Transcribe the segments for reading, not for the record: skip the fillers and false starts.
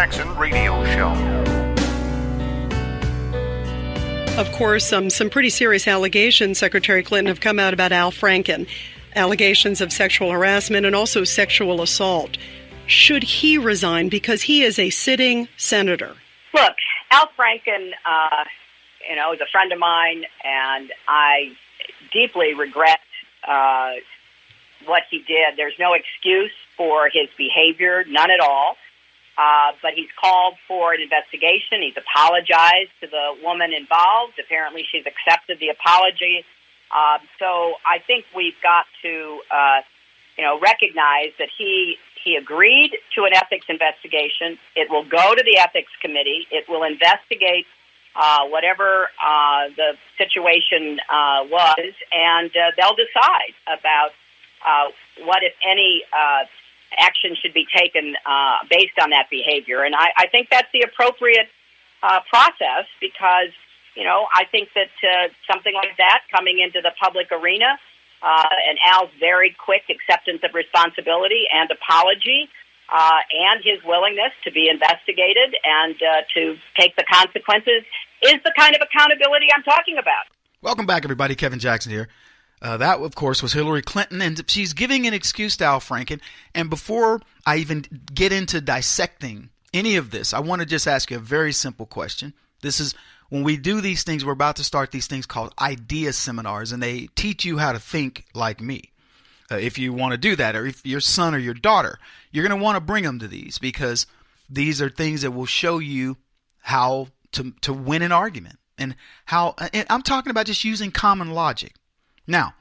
Jackson Radio Show. Of course, some pretty serious allegations, Secretary Clinton, have come out about Al Franken. Allegations of sexual harassment and also sexual assault. Should he resign because he is a sitting senator? Look, Al Franken, is a friend of mine, and I deeply regret what he did. There's no excuse for his behavior, none at all. But he's called for an investigation. He's apologized to the woman involved. Apparently, she's accepted the apology. So I think we've got to, recognize that he agreed to an ethics investigation. It will go to the ethics committee. It will investigate whatever the situation was, and they'll decide about what, if any, action should be taken based on that behavior. And I think that's the appropriate process because, I think that something like that coming into the public arena and Al's very quick acceptance of responsibility and apology and his willingness to be investigated and to take the consequences is the kind of accountability I'm talking about. Welcome back, everybody. Kevin Jackson here. That, of course, was Hillary Clinton, and she's giving an excuse to Al Franken. And before I even get into dissecting any of this, I want to just ask you a very simple question. This is when we do these things, we're about to start these things called idea seminars, and they teach you how to think like me. If you want to do that, or if your son or your daughter, you're going to want to bring them to these because these are things that will show you how to win an argument and how. And I'm talking about just using common logic. Now,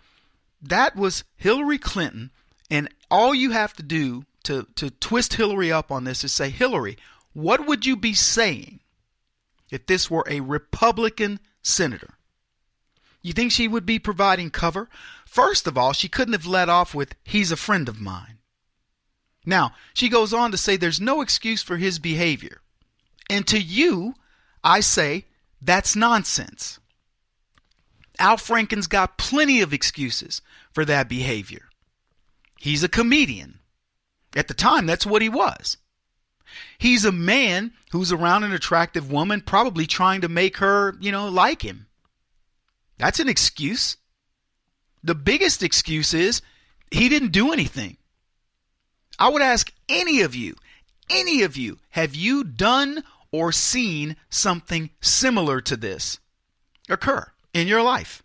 that was Hillary Clinton, and all you have to do to twist Hillary up on this is say, Hillary, what would you be saying if this were a Republican senator? You think she would be providing cover? First of all, she couldn't have led off with, he's a friend of mine. Now, she goes on to say there's no excuse for his behavior. And to you, I say, that's nonsense. Al Franken's got plenty of excuses for that behavior. He's a comedian. At the time, that's what he was. He's a man who's around an attractive woman, probably trying to make her, like him. That's an excuse. The biggest excuse is he didn't do anything. I would ask any of you, have you done or seen something similar to this occur in your life?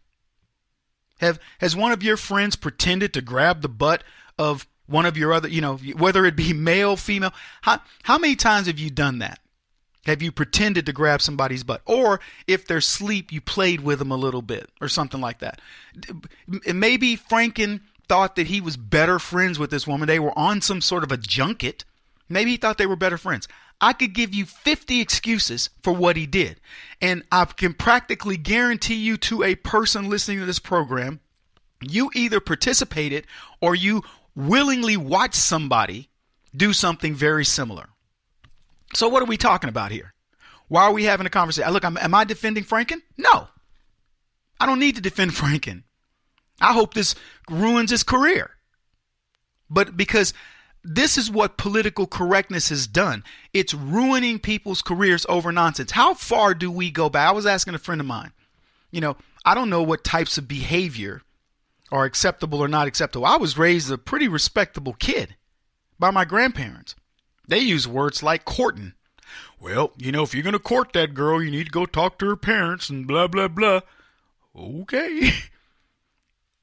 Has one of your friends pretended to grab the butt of one of your other, whether it be male, female? How many times have you done that? Have you pretended to grab somebody's butt? Or if they're asleep, you played with them a little bit or something like that. Maybe Franken thought that he was better friends with this woman. They were on some sort of a junket. Maybe he thought they were better friends. I could give you 50 excuses for what he did. And I can practically guarantee you to a person listening to this program, you either participated or you willingly watched somebody do something very similar. So what are we talking about here? Why are we having a conversation? Look, am I defending Franken? No. I don't need to defend Franken. I hope this ruins his career. But because this is what political correctness has done. It's ruining people's careers over nonsense. How far do we go back? I was asking a friend of mine, I don't know what types of behavior are acceptable or not acceptable. I was raised a pretty respectable kid by my grandparents. They use words like courting. Well, if you're going to court that girl, you need to go talk to her parents and blah, blah, blah. Okay.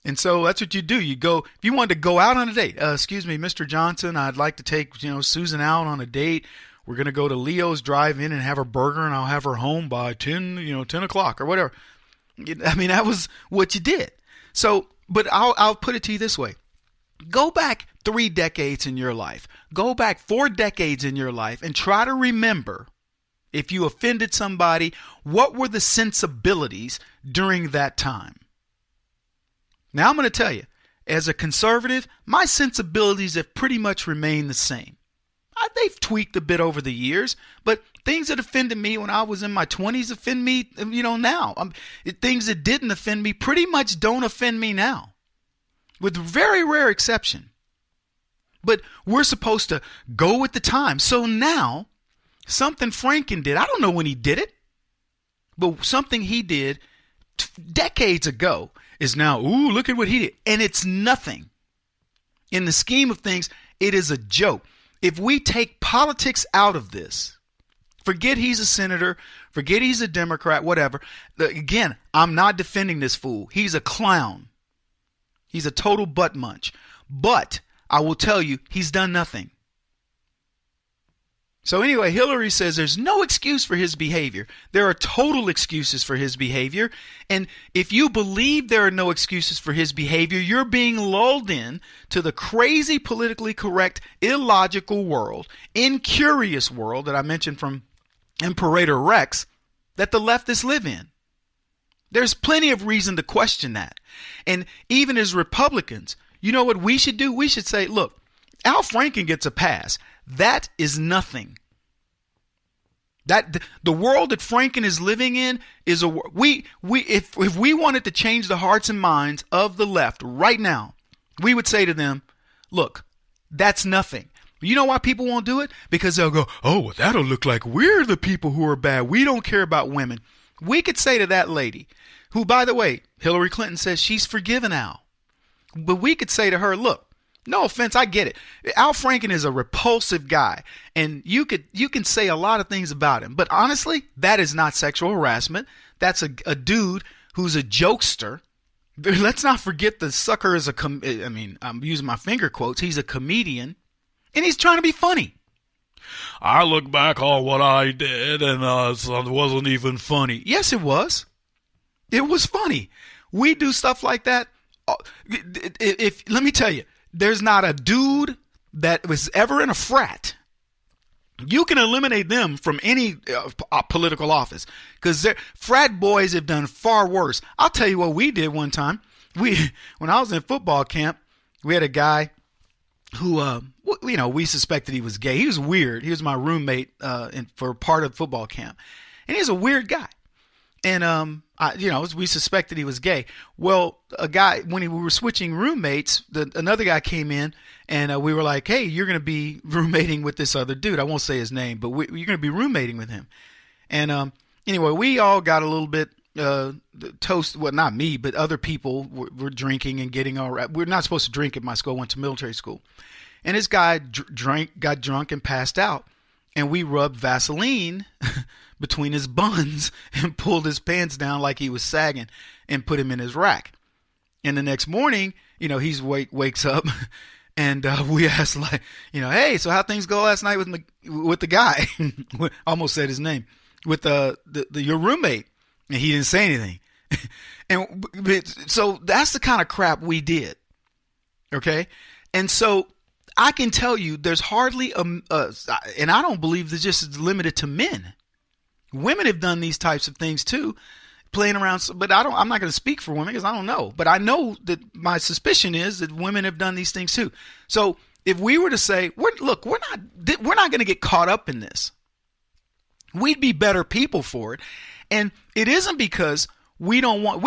And so that's what you do. You go, if you wanted to go out on a date, excuse me, Mr. Johnson, I'd like to take, Susan out on a date. We're going to go to Leo's Drive-In and have her burger, and I'll have her home by 10 o'clock or whatever. That was what you did. So, but I'll put it to you this way. Go back 3 decades in your life. Go back 4 decades in your life and try to remember, if you offended somebody, what were the sensibilities during that time? Now, I'm going to tell you, as a conservative, my sensibilities have pretty much remained the same. They've tweaked a bit over the years, but things that offended me when I was in my 20s offend me, now. Things that didn't offend me pretty much don't offend me now, with very rare exception. But we're supposed to go with the time. So now, something Franken did. I don't know when he did it, but something he did decades ago is now, ooh, look at what he did. And it's nothing. In the scheme of things, it is a joke. If we take politics out of this, forget he's a senator, forget he's a Democrat, whatever. Again, I'm not defending this fool. He's a clown. He's a total butt munch. But I will tell you, he's done nothing. So anyway, Hillary says there's no excuse for his behavior. There are total excuses for his behavior. And if you believe there are no excuses for his behavior, you're being lulled in to the crazy, politically correct, illogical world, incurious world that I mentioned from Imperator Rex that the leftists live in. There's plenty of reason to question that. And even as Republicans, you know what we should do? We should say, look, Al Franken gets a pass. That is nothing. That the world that Franken is living in is if we wanted to change the hearts and minds of the left right now, we would say to them, look, that's nothing. You know why people won't do it? Because they'll go, oh, well, that'll look like we're the people who are bad. We don't care about women. We could say to that lady, who, by the way, Hillary Clinton says she's forgiven Al. But we could say to her, look, no offense, I get it. Al Franken is a repulsive guy, and you can say a lot of things about him. But honestly, that is not sexual harassment. That's a dude who's a jokester. Let's not forget the sucker is I'm using my finger quotes. He's a comedian, and he's trying to be funny. I look back on what I did, and it wasn't even funny. Yes, it was. It was funny. We do stuff like that. Let me tell you. There's not a dude that was ever in a frat. You can eliminate them from any political office because frat boys have done far worse. I'll tell you what we did one time. When I was in football camp, we had a guy who, we suspected he was gay. He was weird. He was my roommate for part of football camp, and he's a weird guy. And, we suspected he was gay. Well, a guy, when we were switching roommates, another guy came in and we were like, hey, you're going to be roommating with this other dude. I won't say his name, but you're going to be roommating with him. And anyway, we all got a little bit toast. Well, not me, but other people were drinking and getting all right. We're not supposed to drink at my school. I went to military school. And this guy got drunk and passed out. And we rubbed Vaseline between his buns and pulled his pants down like he was sagging and put him in his rack. And the next morning, he's wakes up and we asked hey, so how things go last night with the guy? Almost said his name, with your roommate, and he didn't say anything. And so that's the kind of crap we did. Okay, and so I can tell you there's hardly and I don't believe this just limited to men. Women have done these types of things too, playing around. But I'm not going to speak for women because I don't know. But I know that my suspicion is that women have done these things too. So if we were to say, we're not going to get caught up in this. We'd be better people for it. And it isn't because we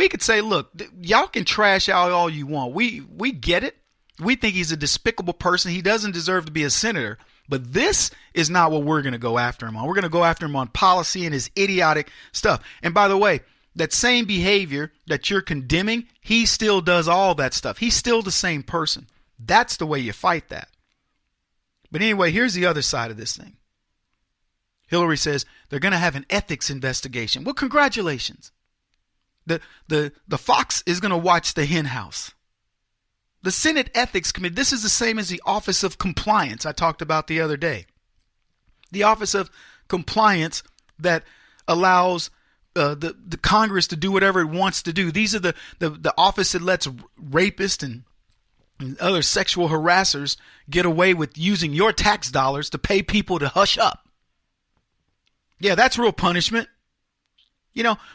could say, look, y'all can trash out all you want. We get it. We think he's a despicable person. He doesn't deserve to be a senator. But this is not what we're going to go after him on. We're going to go after him on policy and his idiotic stuff. And by the way, that same behavior that you're condemning, he still does all that stuff. He's still the same person. That's the way you fight that. But anyway, here's the other side of this thing. Hillary says they're going to have an ethics investigation. Well, congratulations. The fox is going to watch the hen house. The Senate Ethics Committee, this is the same as the Office of Compliance I talked about the other day. The Office of Compliance that allows the Congress to do whatever it wants to do. These are the office that lets rapists and other sexual harassers get away with using your tax dollars to pay people to hush up. Yeah, that's real punishment.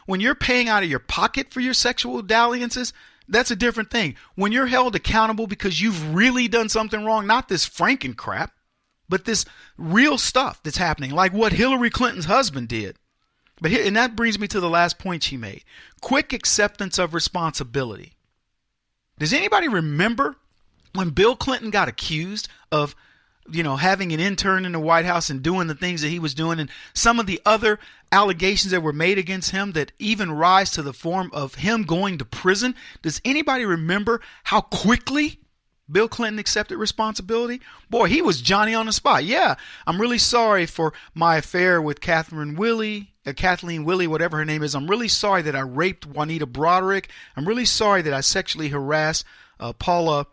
When you're paying out of your pocket for your sexual dalliances, that's a different thing. When you're held accountable because you've really done something wrong, not this Franken crap, but this real stuff that's happening, like what Hillary Clinton's husband did. And that brings me to the last point she made. Quick acceptance of responsibility. Does anybody remember when Bill Clinton got accused of having an intern in the White House and doing the things that he was doing, and some of the other allegations that were made against him that even rise to the form of him going to prison. Does anybody remember how quickly Bill Clinton accepted responsibility? Boy, he was Johnny on the spot. Yeah, I'm really sorry for my affair with Kathleen Willey, whatever her name is. I'm really sorry that I raped Juanita Broderick. I'm really sorry that I sexually harassed Paula,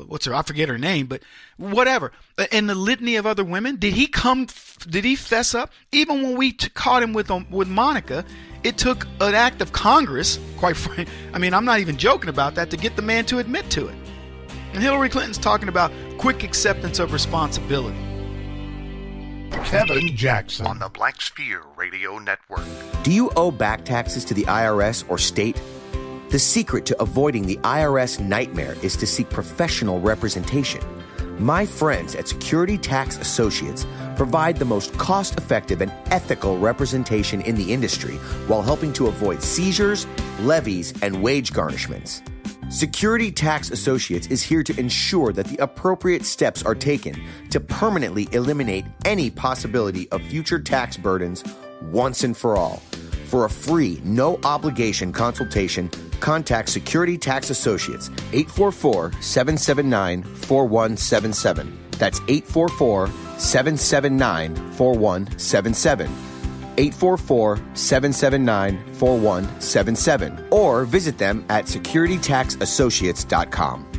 what's her? I forget her name, but whatever. And the litany of other women. Did he fess up? Even when we caught him with Monica, it took an act of Congress, quite frankly. I mean, I'm not even joking about that, to get the man to admit to it. And Hillary Clinton's talking about quick acceptance of responsibility. Kevin Jackson on the Black Sphere Radio Network. Do you owe back taxes to the IRS or state? The secret to avoiding the IRS nightmare is to seek professional representation. My friends at Security Tax Associates provide the most cost-effective and ethical representation in the industry while helping to avoid seizures, levies, and wage garnishments. Security Tax Associates is here to ensure that the appropriate steps are taken to permanently eliminate any possibility of future tax burdens once and for all. For a free, no-obligation consultation, contact Security Tax Associates, 844-779-4177. That's 844-779-4177. 844-779-4177. Or visit them at securitytaxassociates.com.